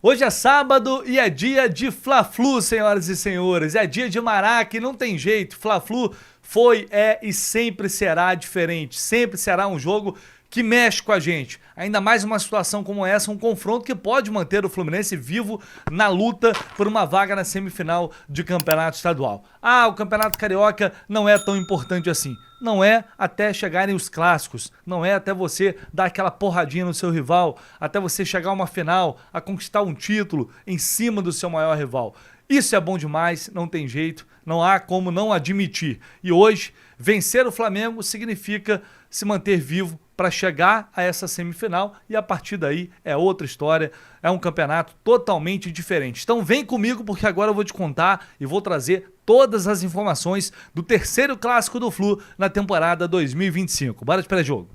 Hoje é sábado e é dia de Fla-Flu, senhoras e senhores. É dia de Maraca e não tem jeito. Fla-Flu foi, é e sempre será diferente. Sempre será um jogo que mexe com a gente. Ainda mais uma situação como essa, um confronto que pode manter o Fluminense vivo na luta por uma vaga na semifinal de campeonato estadual. O campeonato carioca não é tão importante assim. Não é até chegarem os clássicos, não é até você dar aquela porradinha no seu rival, até você chegar a uma final, a conquistar um título em cima do seu maior rival. Isso é bom demais, não tem jeito, não há como não admitir. E hoje, vencer o Flamengo significa se manter vivo para chegar a essa semifinal e a partir daí é outra história, é um campeonato totalmente diferente. Então vem comigo porque agora eu vou te contar e vou trazer todas as informações do terceiro clássico do Flu na temporada 2025. Bora de pré-jogo.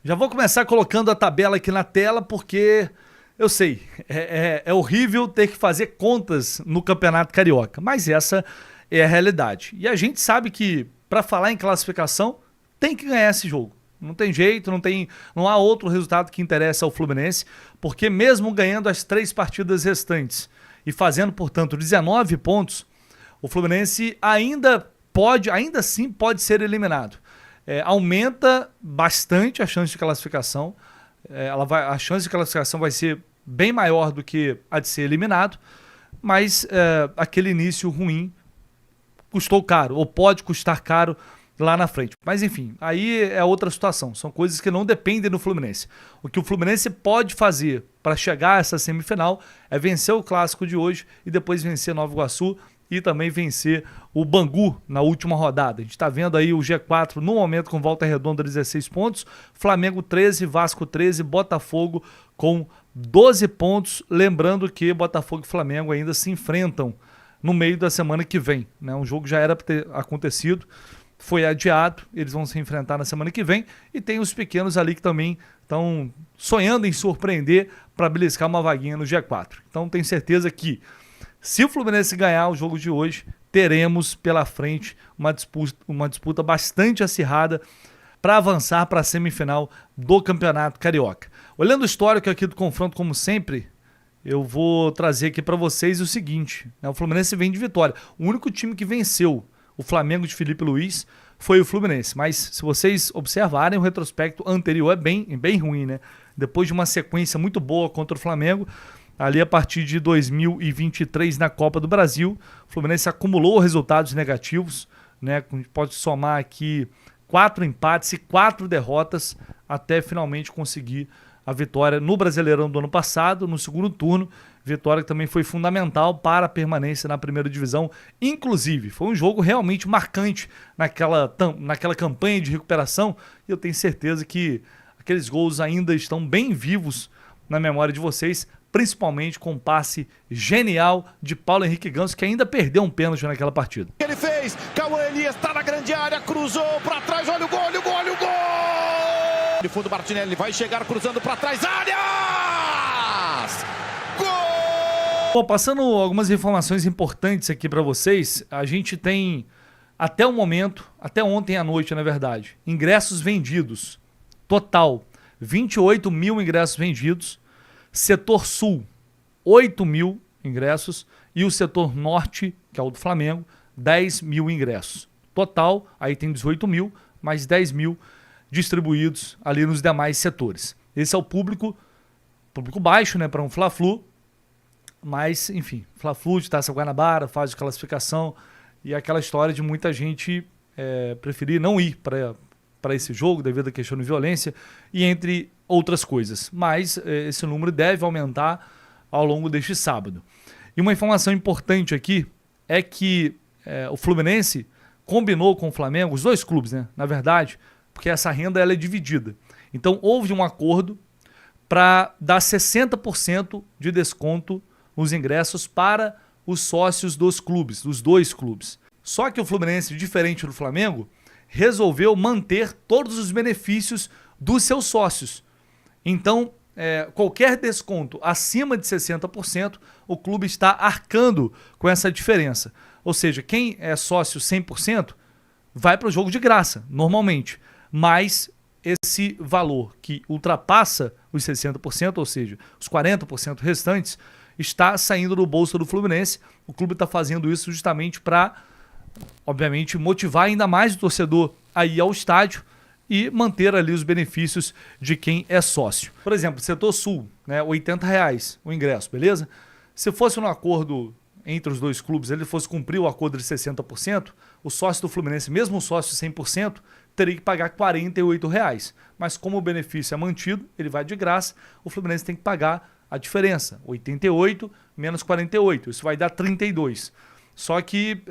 Já vou começar colocando a tabela aqui na tela porque eu sei, é horrível ter que fazer contas no Campeonato Carioca, mas essa é a realidade. E a gente sabe que para falar em classificação tem que ganhar esse jogo. Não tem jeito, não há outro resultado que interesse ao Fluminense, porque mesmo ganhando as 3 partidas restantes e fazendo, portanto, 19 pontos, o Fluminense ainda assim pode ser eliminado. Aumenta bastante a chance de classificação, a chance de classificação vai ser bem maior do que a de ser eliminado, mas aquele início ruim custou caro, ou pode custar caro lá na frente. Mas enfim, aí é outra situação, são coisas que não dependem do Fluminense. O que o Fluminense pode fazer para chegar a essa semifinal é vencer o clássico de hoje e depois vencer Nova Iguaçu e também vencer o Bangu na última rodada. A gente está vendo aí o G4 no momento com Volta Redonda 16 pontos, Flamengo 13, Vasco 13, Botafogo com 12 pontos. Lembrando que Botafogo e Flamengo ainda se enfrentam no meio da semana que vem, né? Um jogo já era para ter acontecido, foi adiado, eles vão se enfrentar na semana que vem e tem os pequenos ali que também estão sonhando em surpreender para beliscar uma vaguinha no G4. Então tenho certeza que se o Fluminense ganhar o jogo de hoje, teremos pela frente uma disputa bastante acirrada para avançar para a semifinal do Campeonato Carioca. Olhando o histórico aqui do confronto, como sempre, eu vou trazer aqui para vocês o seguinte, né? O Fluminense vem de vitória. O único time que venceu o Flamengo de Felipe Luiz foi o Fluminense, mas se vocês observarem, o retrospecto anterior é bem ruim, né? Depois de uma sequência muito boa contra o Flamengo, ali a partir de 2023 na Copa do Brasil, o Fluminense acumulou resultados negativos, né? A gente pode somar aqui 4 empates e 4 derrotas até finalmente conseguir a vitória no Brasileirão do ano passado, no segundo turno, vitória que também foi fundamental para a permanência na primeira divisão. Inclusive, foi um jogo realmente marcante naquela campanha de recuperação e eu tenho certeza que aqueles gols ainda estão bem vivos na memória de vocês, principalmente com um passe genial de Paulo Henrique Ganso, que ainda perdeu um pênalti naquela partida. Ele fez, Cauã Elias está na grande área, cruzou para trás, olha o gol, olha o gol, olha o gol! De fundo, Martinelli vai chegar cruzando para trás, Arias! Gol! Bom, passando algumas informações importantes aqui para vocês, a gente tem até o momento, até ontem à noite, na verdade, ingressos vendidos, total, 28 mil ingressos vendidos, setor sul, 8 mil ingressos e o setor norte, que é o do Flamengo, 10 mil ingressos. Total, aí tem 18 mil, mais 10 mil distribuídos ali nos demais setores. Esse é o público baixo, né, para um Fla-Flu, mas, enfim, Fla-Flu de Taça Guanabara, fase de classificação e aquela história de muita gente preferir não ir para esse jogo devido à questão de violência e entre outras coisas. Mas esse número deve aumentar ao longo deste sábado. E uma informação importante aqui é que o Fluminense combinou com o Flamengo, os dois clubes, né, na verdade, porque essa renda ela é dividida. Então houve um acordo para dar 60% de desconto nos ingressos para os sócios dos clubes, dos dois clubes. Só que o Fluminense, diferente do Flamengo, resolveu manter todos os benefícios dos seus sócios. Então, qualquer desconto acima de 60%, o clube está arcando com essa diferença. Ou seja, quem é sócio 100%, vai para o jogo de graça, normalmente. Mas esse valor que ultrapassa os 60%, ou seja, os 40% restantes, está saindo do bolso do Fluminense. O clube está fazendo isso justamente para, obviamente, motivar ainda mais o torcedor a ir ao estádio e manter ali os benefícios de quem é sócio. Por exemplo, setor sul, né, R$80 o ingresso, beleza? Se fosse um acordo entre os dois clubes, ele fosse cumprir o acordo de 60%, o sócio do Fluminense, mesmo o sócio 100%, teria que pagar R$48. Mas como o benefício é mantido, ele vai de graça, o Fluminense tem que pagar a diferença, 88 menos 48, isso vai dar 32. Só que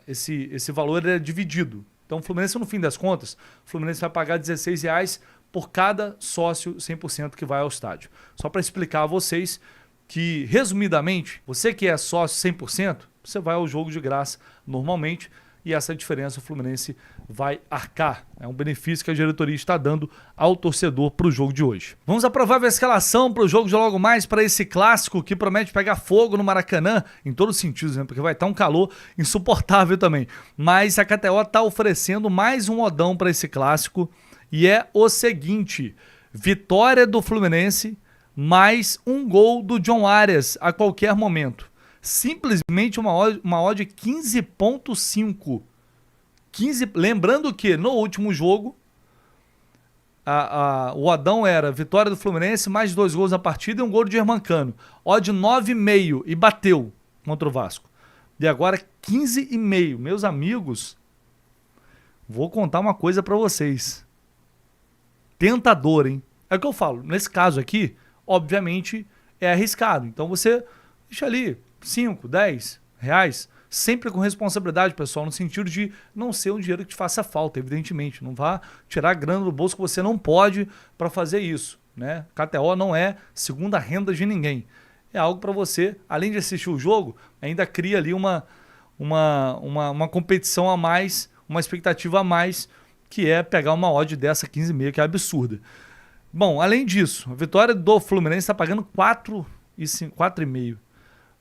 esse valor é dividido. Então o Fluminense, no fim das contas, o Fluminense vai pagar R$16 por cada sócio 100% que vai ao estádio. Só para explicar a vocês que, resumidamente, você que é sócio 100%, você vai ao jogo de graça normalmente, e essa diferença o Fluminense vai arcar. É um benefício que a diretoria está dando ao torcedor para o jogo de hoje. Vamos aprovar a escalação para o jogo de logo mais, para esse clássico que promete pegar fogo no Maracanã, em todos os sentidos, né? Porque vai estar um calor insuportável também. Mas a KTO está oferecendo mais um modão para esse clássico, e é o seguinte: vitória do Fluminense mais um gol do John Arias a qualquer momento. Simplesmente uma odd 15.5. Lembrando que no último jogo o oddão era vitória do Fluminense, mais 2 gols na partida e um gol de Germancano. Odd 9,5 e bateu contra o Vasco. E agora 15,5. Meus amigos, vou contar uma coisa pra vocês. Tentador, hein? É o que eu falo. Nesse caso aqui, obviamente, é arriscado. Então você deixa ali 5, 10 reais, sempre com responsabilidade, pessoal, no sentido de não ser um dinheiro que te faça falta, evidentemente. Não vá tirar grana do bolso que você não pode para fazer isso, né? KTO não é segunda renda de ninguém. É algo para você, além de assistir o jogo, ainda cria ali uma competição a mais, uma expectativa a mais, que é pegar uma odd dessa 15,5, que é absurda. Bom, além disso, a vitória do Fluminense está pagando 4,5.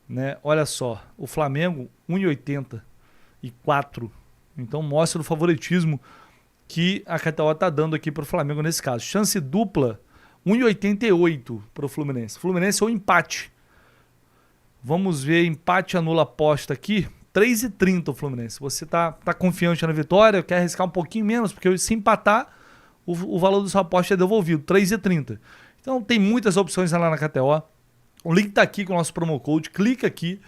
Né? Olha só, o Flamengo 1,80 e 4. Então mostra o favoritismo que a KTO está dando aqui para o Flamengo nesse caso. Chance dupla 1,88 para o Fluminense. Fluminense ou empate. Vamos ver, empate anula aposta aqui. 3,30 o Fluminense. Você tá confiante na vitória, quer arriscar um pouquinho menos, porque se empatar, o valor da sua aposta é devolvido. 3,30. Então tem muitas opções lá na KTO. O link está aqui com o nosso promo code, clica aqui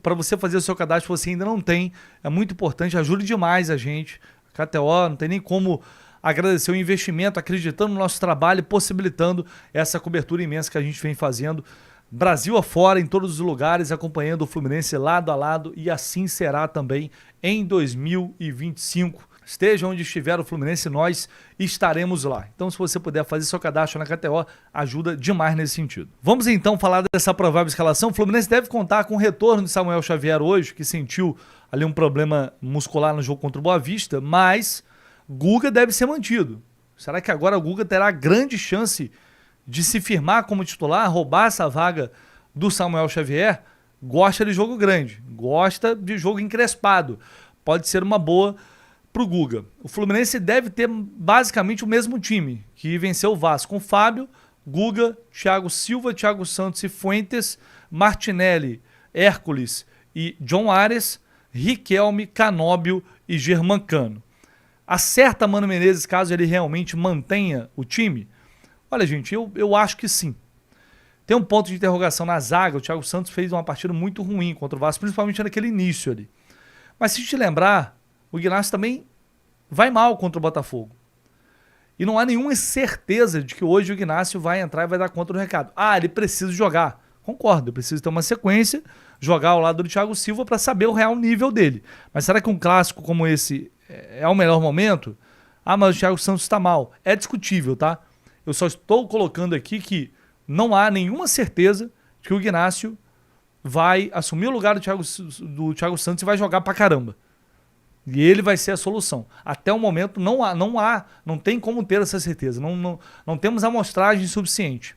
para você fazer o seu cadastro se você ainda não tem, é muito importante, ajude demais a gente. A KTO não tem nem como agradecer o investimento, acreditando no nosso trabalho e possibilitando essa cobertura imensa que a gente vem fazendo, Brasil afora, em todos os lugares, acompanhando o Fluminense lado a lado, e assim será também em 2025. Esteja onde estiver o Fluminense, nós estaremos lá. Então, se você puder fazer seu cadastro na KTO, ajuda demais nesse sentido. Vamos então falar dessa provável escalação. O Fluminense deve contar com o retorno de Samuel Xavier hoje, que sentiu ali um problema muscular no jogo contra o Boa Vista, mas Guga deve ser mantido. Será que agora o Guga terá grande chance de se firmar como titular, roubar essa vaga do Samuel Xavier? Gosta de jogo grande, gosta de jogo encrespado. Pode ser uma boa para o Guga. O Fluminense deve ter basicamente o mesmo time que venceu o Vasco, com Fábio, Guga, Thiago Silva, Thiago Santos e Fuentes, Martinelli, Hércules e John Arias, Riquelme, Canóbio e Germancano. Acerta Mano Menezes caso ele realmente mantenha o time? Olha, gente, eu acho que sim. Tem um ponto de interrogação na zaga. O Thiago Santos fez uma partida muito ruim contra o Vasco, principalmente naquele início ali. Mas se te lembrar, o Ignacio também vai mal contra o Botafogo. E não há nenhuma certeza de que hoje o Ignacio vai entrar e vai dar conta do recado. Ah, ele precisa jogar. Concordo, ele precisa ter uma sequência, jogar ao lado do Thiago Silva para saber o real nível dele. Mas será que um clássico como esse é o melhor momento? Ah, mas o Thiago Santos está mal. É discutível, tá? Eu só estou colocando aqui que não há nenhuma certeza de que o Ignacio vai assumir o lugar do Thiago Santos e vai jogar pra caramba. E ele vai ser a solução. Até o momento não tem como ter essa certeza. Não temos amostragem suficiente.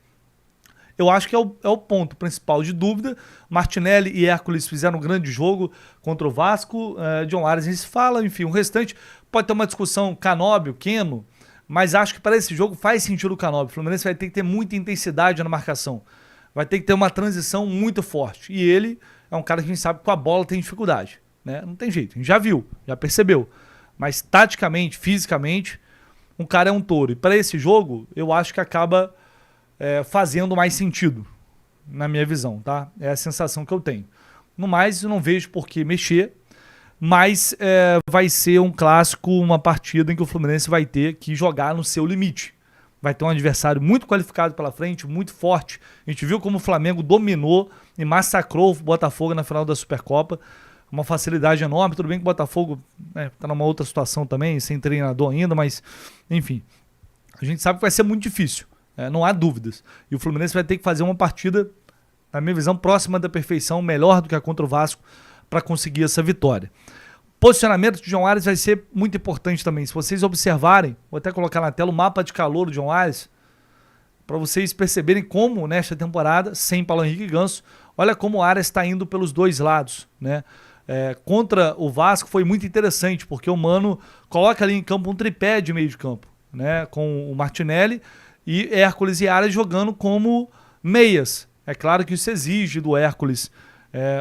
eu acho que é o ponto principal de dúvida. Martinelli e Hércules fizeram um grande jogo contra o Vasco. John Ares, a gente fala, enfim, o restante pode ter uma discussão Canóbio, Keno, mas acho que para esse jogo faz sentido o Canóbio. O Fluminense vai ter que ter muita intensidade na marcação. Vai ter que ter uma transição muito forte. E ele é um cara que a gente sabe que com a bola tem dificuldade, né? Não tem jeito, a gente já viu, já percebeu. Mas taticamente, fisicamente, um cara é um touro. E para esse jogo, eu acho que acaba fazendo mais sentido, na minha visão, tá? É a sensação que eu tenho. No mais, eu não vejo por que mexer, mas vai ser um clássico, uma partida em que o Fluminense vai ter que jogar no seu limite. Vai ter um adversário muito qualificado pela frente, muito forte. A gente viu como o Flamengo dominou e massacrou o Botafogo na final da Supercopa. Uma facilidade enorme. Tudo bem que o Botafogo está numa outra situação também, sem treinador ainda, mas enfim. A gente sabe que vai ser muito difícil. Não há dúvidas. E o Fluminense vai ter que fazer uma partida, na minha visão, próxima da perfeição, melhor do que a contra o Vasco, para conseguir essa vitória. O posicionamento de John Ares vai ser muito importante também. Se vocês observarem, vou até colocar na tela o mapa de calor do John Ares, para vocês perceberem como nesta temporada, sem Paulo Henrique e Ganso, olha como o Ares está indo pelos dois lados, né? Contra o Vasco foi muito interessante, porque o Mano coloca ali em campo um tripé de meio de campo, né? Com o Martinelli e Hércules e Ares jogando como meias. É claro que isso exige do Hércules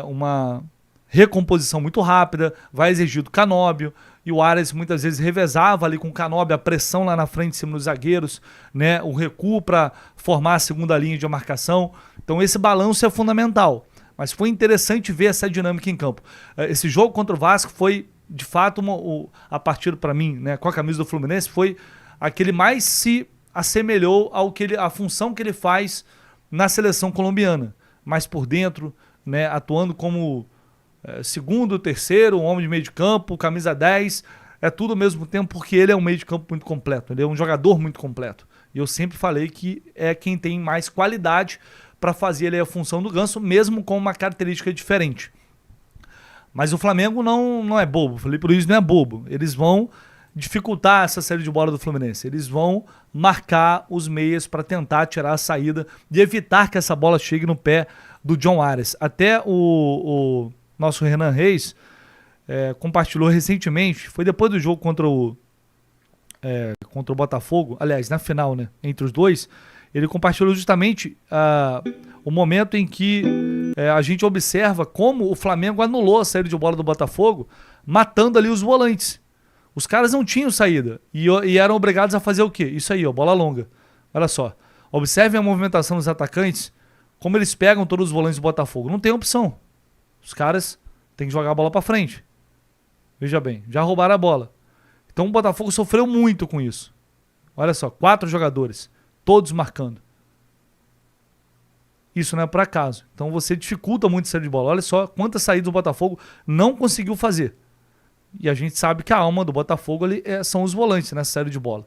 uma recomposição muito rápida, vai exigir do Canóbio, e o Ares muitas vezes revezava ali com o Canóbio, a pressão lá na frente em cima dos zagueiros, né? O recuo para formar a segunda linha de marcação. Então esse balanço é fundamental. Mas foi interessante ver essa dinâmica em campo. Esse jogo contra o Vasco foi, de fato, a partida para mim, né, com a camisa do Fluminense, foi a que ele mais se assemelhou à função que ele faz na seleção colombiana. Mais por dentro, né, atuando como segundo, terceiro, um homem de meio de campo, camisa 10, tudo ao mesmo tempo, porque ele é um meio de campo muito completo, ele é um jogador muito completo. E eu sempre falei que é quem tem mais qualidade para fazer ali a função do Ganso, mesmo com uma característica diferente. Mas o Flamengo não é bobo, o Felipe Luiz não é bobo. Eles vão dificultar essa série de bola do Fluminense. Eles vão marcar os meias para tentar tirar a saída e evitar que essa bola chegue no pé do John Ares. Até o nosso Renan Reis compartilhou recentemente, foi depois do jogo contra o Botafogo, aliás, na final, né, entre os dois, ele compartilhou justamente o momento em que a gente observa como o Flamengo anulou a saída de bola do Botafogo, matando ali os volantes. Os caras não tinham saída e eram obrigados a fazer o quê? Isso aí, ó, bola longa. Olha só. Observem a movimentação dos atacantes, como eles pegam todos os volantes do Botafogo. Não tem opção. Os caras têm que jogar a bola para frente. Veja bem, já roubaram a bola. Então o Botafogo sofreu muito com isso. Olha só, 4 jogadores, todos marcando. Isso não é por acaso. Então você dificulta muito a saída de bola. Olha só quantas saídas o Botafogo não conseguiu fazer. E a gente sabe que a alma do Botafogo ali são os volantes nessa saída de bola.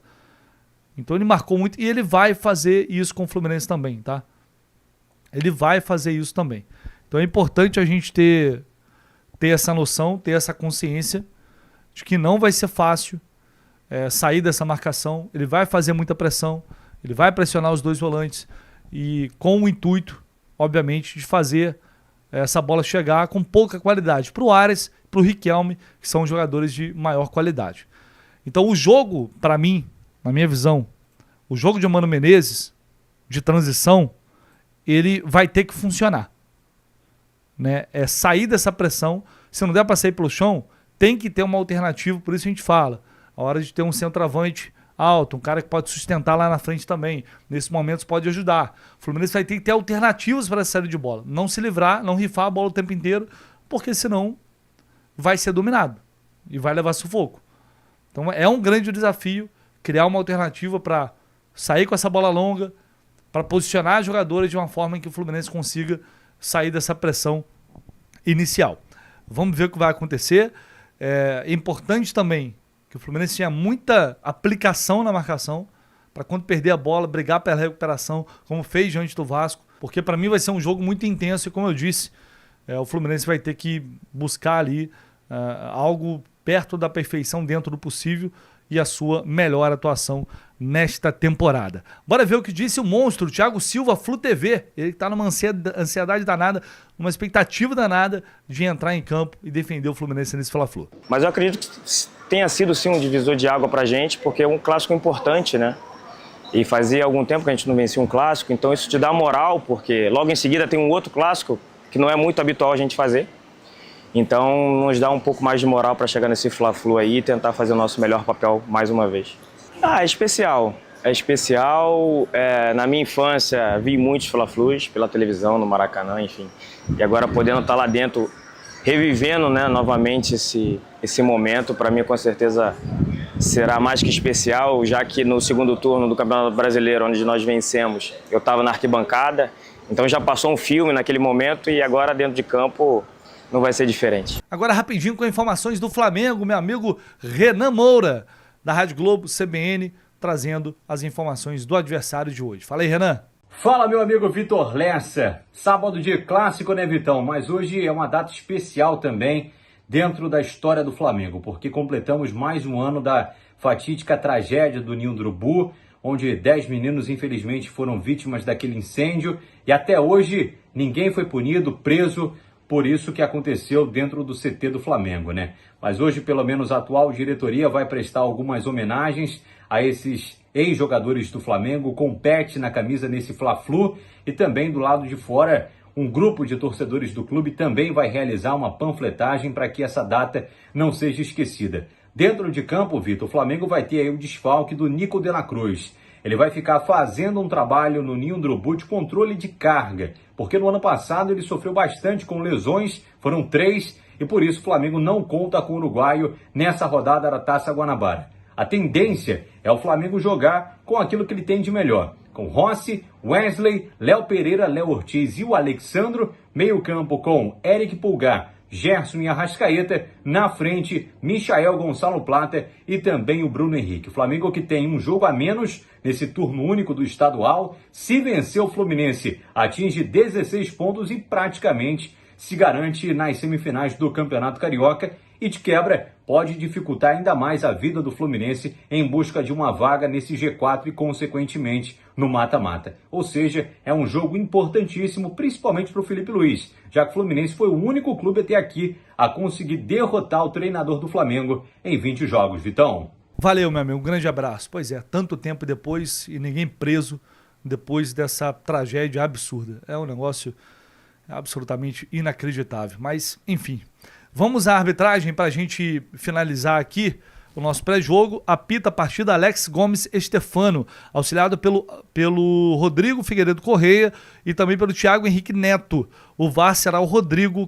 Então ele marcou muito e ele vai fazer isso com o Fluminense também, tá? Ele vai fazer isso também. Então é importante a gente ter essa noção, ter essa consciência de que não vai ser fácil sair dessa marcação. Ele vai fazer muita pressão, ele vai pressionar os dois volantes e com o intuito, obviamente, de fazer essa bola chegar com pouca qualidade para o Ares, para o Riquelme, que são jogadores de maior qualidade. Então o jogo, para mim, na minha visão, o jogo de Mano Menezes, de transição, ele vai ter que funcionar. Né? Sair dessa pressão. Se não der para sair pelo chão, tem que ter uma alternativa, por isso a gente fala. A hora de ter um centroavante alto, um cara que pode sustentar lá na frente também. Nesses momentos pode ajudar. O Fluminense vai ter que ter alternativas para essa série de bola. Não se livrar, não rifar a bola o tempo inteiro, porque senão vai ser dominado e vai levar sufoco. Então é um grande desafio criar uma alternativa para sair com essa bola longa, para posicionar os jogadores de uma forma em que o Fluminense consiga sair dessa pressão inicial. Vamos ver o que vai acontecer. É importante também que o Fluminense tenha muita aplicação na marcação, para quando perder a bola, brigar pela recuperação, como fez diante do Vasco, porque para mim vai ser um jogo muito intenso e, como eu disse, o Fluminense vai ter que buscar ali algo perto da perfeição dentro do possível e a sua melhor atuação nesta temporada. Bora ver o que disse o monstro, Thiago Silva, Flu TV. Ele está numa ansiedade danada, numa expectativa danada de entrar em campo e defender o Fluminense nesse Fla-Flu. Mas eu acredito que tenha sido sim um divisor de água pra gente, porque é um clássico importante, né? E fazia algum tempo que a gente não vencia um clássico, então isso te dá moral, porque logo em seguida tem um outro clássico que não é muito habitual a gente fazer. Então nos dá um pouco mais de moral para chegar nesse Fla-Flu aí e tentar fazer o nosso melhor papel mais uma vez. É especial. É especial. Na minha infância vi muitos Fla-Flus pela televisão, no Maracanã, enfim. E agora podendo estar lá dentro, revivendo, né, novamente esse momento, para mim com certeza será mais que especial, já que no segundo turno do Campeonato Brasileiro, onde nós vencemos, eu estava na arquibancada, então já passou um filme naquele momento e agora dentro de campo não vai ser diferente. Agora rapidinho com informações do Flamengo, meu amigo Renan Moura, da Rádio Globo CBN, trazendo as informações do adversário de hoje. Fala aí, Renan. Fala, meu amigo Vitor Lessa. Sábado de clássico, né, Vitão? Mas hoje é uma data especial também dentro da história do Flamengo, porque completamos mais um ano da fatídica tragédia do Ninho do Urubu, onde 10 meninos infelizmente foram vítimas daquele incêndio e até hoje ninguém foi punido, preso por isso que aconteceu dentro do CT do Flamengo, né? Mas hoje, pelo menos, a atual diretoria vai prestar algumas homenagens a esses ex-jogadores do Flamengo, compete na camisa nesse Fla-Flu e também do lado de fora um grupo de torcedores do clube também vai realizar uma panfletagem para que essa data não seja esquecida. Dentro de campo, Vitor, o Flamengo vai ter aí o desfalque do Nico de la Cruz. Ele vai ficar fazendo um trabalho no Ninho do Urubu de controle de carga, porque no ano passado ele sofreu bastante com lesões, foram 3, e por isso o Flamengo não conta com o uruguaio nessa rodada da Taça Guanabara. A tendência é o Flamengo jogar com aquilo que ele tem de melhor, com Rossi, Wesley, Léo Pereira, Léo Ortiz e o Alexandro, meio campo com Eric Pulgar, Gerson e Arrascaeta, na frente, Michael Gonçalo Plata e também o Bruno Henrique. O Flamengo que tem um jogo a menos nesse turno único do estadual, se vencer o Fluminense, atinge 16 pontos e praticamente se garante nas semifinais do Campeonato Carioca e de quebra pode dificultar ainda mais a vida do Fluminense em busca de uma vaga nesse G4 e consequentemente no mata-mata. Ou seja, é um jogo importantíssimo, principalmente para o Felipe Luiz, já que o Fluminense foi o único clube até aqui a conseguir derrotar o treinador do Flamengo em 20 jogos, Vitão. Valeu, meu amigo, um grande abraço. Pois é, tanto tempo depois e ninguém preso depois dessa tragédia absurda. É um negócio absolutamente inacreditável, mas enfim. Vamos à arbitragem para a gente finalizar aqui o nosso pré-jogo. Apita a partida Alex Gomes Estefano, auxiliado pelo Rodrigo Figueiredo Correia e também pelo Thiago Henrique Neto. O VAR será o Rodrigo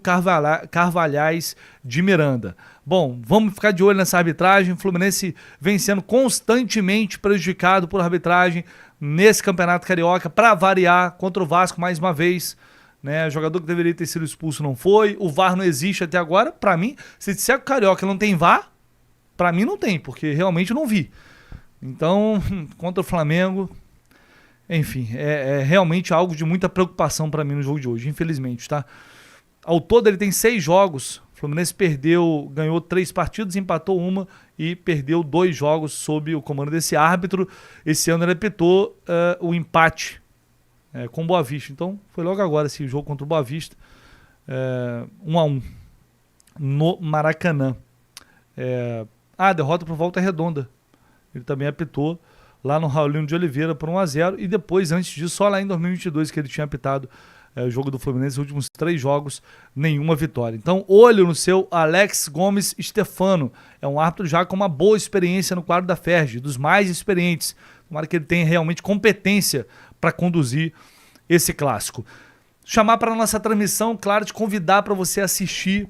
Carvalhais de Miranda. Bom, vamos ficar de olho nessa arbitragem. O Fluminense vem sendo constantemente prejudicado por arbitragem nesse Campeonato Carioca, para variar, contra o Vasco mais uma vez. Né, jogador que deveria ter sido expulso não foi, o VAR não existe até agora. Pra mim, se disser que o Carioca não tem VAR, pra mim não tem, porque realmente não vi. Então, contra o Flamengo, enfim, é realmente algo de muita preocupação pra mim no jogo de hoje, infelizmente, tá? Ao todo ele tem 6 jogos, o Fluminense ganhou 3 partidas, empatou 1 e perdeu 2 jogos sob o comando desse árbitro. Esse ano ele apitou o empate com o Boa Vista. Então foi logo agora esse jogo contra o Boa Vista, 1-1 no Maracanã. A derrota por Volta Redonda, ele também apitou lá no Raulino de Oliveira por 1-0 e depois, antes disso, só lá em 2022 que ele tinha apitado o jogo do Fluminense, os últimos 3 jogos, nenhuma vitória. Então, olho no seu Alex Gomes Estefano, é um árbitro já com uma boa experiência no quadro da FERJ, dos mais experientes. Tomara que ele tenha realmente competência para conduzir esse clássico. Chamar para a nossa transmissão, claro, te convidar para você assistir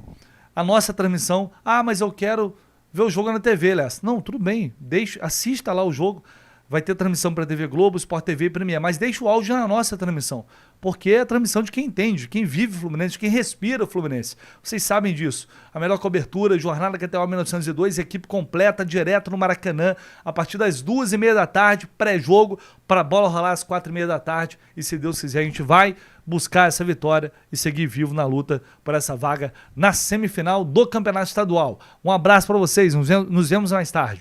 a nossa transmissão. Ah, mas eu quero ver o jogo na TV, Léo. Não, tudo bem, assista lá o jogo. Vai ter transmissão para TV Globo, Sport TV e Premier, mas deixa o áudio na nossa transmissão, porque é a transmissão de quem entende, quem vive o Fluminense, de quem respira o Fluminense. Vocês sabem disso. A melhor cobertura, jornada QTO 1902, equipe completa, direto no Maracanã, a partir das 2h30 da tarde, pré-jogo, para a bola rolar às 4h30 da tarde, e se Deus quiser a gente vai buscar essa vitória e seguir vivo na luta por essa vaga na semifinal do Campeonato Estadual. Um abraço para vocês, nos vemos mais tarde.